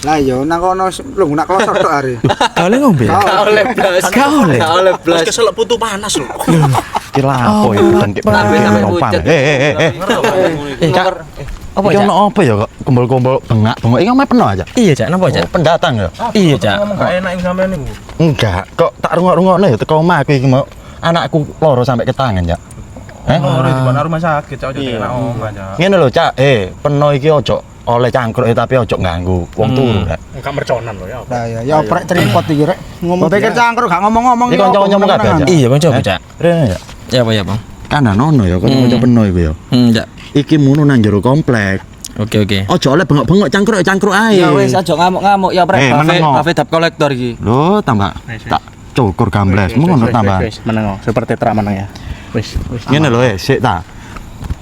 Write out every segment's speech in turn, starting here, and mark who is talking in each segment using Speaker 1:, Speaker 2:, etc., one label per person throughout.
Speaker 1: Lah yo nang kono lho nak klosok tok are.
Speaker 2: Oleh ngombe.
Speaker 3: Oleh blas. Oleh blas.
Speaker 4: Wis keselak putu panas lho.
Speaker 2: Kira apa ya bukan kayak
Speaker 3: Sampai
Speaker 2: tompang.
Speaker 3: pucet.
Speaker 2: Cak.
Speaker 3: Apa
Speaker 2: Iki
Speaker 3: Cak?
Speaker 2: ono apa ya kok kumpul-kumpul bengak iki omah penuh aja.
Speaker 3: Iya Cak, napa Cak?
Speaker 2: Oh, pendatang ya?
Speaker 3: Iya Cak.
Speaker 4: Enggak enak iki sampean niku.
Speaker 2: Enggak, kok tak rungok-rungokno ya teko omah aku iki mau anakku loro sampai ke tangan, Cak.
Speaker 4: Oh, di mana rumah sakit cak enak omah Cak.
Speaker 2: Ngene lho, Cak. Penuh iki ojo oleh cangkruk tapi ojo ganggu wong turu, Rek.
Speaker 4: Enggak merconan lho ya.
Speaker 1: Lah ya oprek tripod iki rek. Ngomong pikir cangkruk gak ngomong-ngomong.
Speaker 2: Iki kanca-kancamu kabeh, Cak.
Speaker 3: Iya, kancaku Cak.
Speaker 2: Rene ya.
Speaker 3: Ya apa ya, Bang?
Speaker 2: Kanan ono ya kanca-kanca penuh iku ya.
Speaker 3: Cak.
Speaker 2: Iki munu nang jero komplek.
Speaker 3: Oke.
Speaker 2: Ojo oleh bengok-bengok cangkruk ae.
Speaker 3: Ya wis aja ngamuk-ngamuk ya prek
Speaker 2: menengo.
Speaker 3: kafe dap kolektor iki.
Speaker 2: Lho, tambah tak cukur gamblesmu ngono tambah.
Speaker 4: Wis meneng seperti terak meneng ya. Wis.
Speaker 2: Ngene lho, sik ta.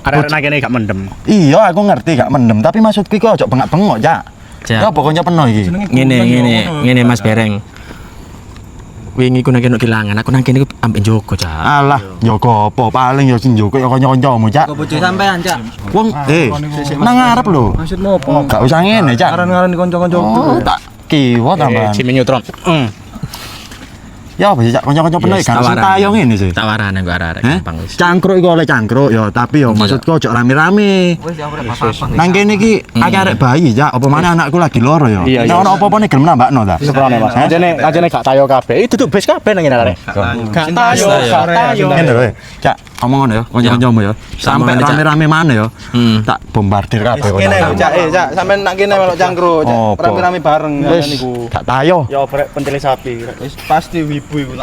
Speaker 4: Arek nang kene gak mendem.
Speaker 2: Iya, aku ngerti gak mendem, tapi maksudku iki ojo bengok-bengok, Cak.
Speaker 3: Cak.
Speaker 2: Ya pokoknya penuh iki.
Speaker 3: Ngene Mas Bereng. Wingi ku nang kene kilangan, aku nang kene ku ambek njogo, Cak.
Speaker 2: Alah, njogo apa paling ya sing njogo ya kanca-kancamu, Cak.
Speaker 3: Kok bojo sampean, Cak?
Speaker 2: Wong nang ngarep lho.
Speaker 3: Maksudmu apa?
Speaker 2: Gak usah ngene, Cak.
Speaker 4: Aran-aran kanca-kanca.
Speaker 2: Oh, tak kiwa tambah.
Speaker 4: Jimmy Neutron.
Speaker 2: Ya apa sih, Cak? Kanca-kanca penuh gak usah tayo ngene sih.
Speaker 3: Tawaran aku arek
Speaker 2: Heh?
Speaker 3: gampang wis.
Speaker 2: Cangkruk iku oleh cangkruk ya, tapi ya maksudku ojo rame-rame.
Speaker 3: Wis ya arek apa-apa.
Speaker 2: Nang kene iki akeh arek bayi, Cak. Apa mana anakku lagi loro ya.
Speaker 4: Iya,
Speaker 2: Nek
Speaker 4: iya.
Speaker 2: ono apa-apa nih gelem nambakno ta.
Speaker 4: Seprone Mas. Ajene gak tayo kabeh. Itu tuh base kabeh nang kene arek. Gak tayo, gak tayo.
Speaker 2: Ngene lho, Cak. Omong ngono ya, kanca-kancamu ya. Sampai
Speaker 3: Ngene, Cak.
Speaker 2: rame-rame mana ya. Tak bombardir kabeh kono.
Speaker 4: Kene Cak, Cak, sampean nak kene melok cangkruk, Cak.
Speaker 2: Apa?
Speaker 4: Rame-rame bareng
Speaker 2: Wis
Speaker 4: niku.
Speaker 2: gak tayo.
Speaker 4: Ya oprek pentele sapi. Wis pasti wibu iku.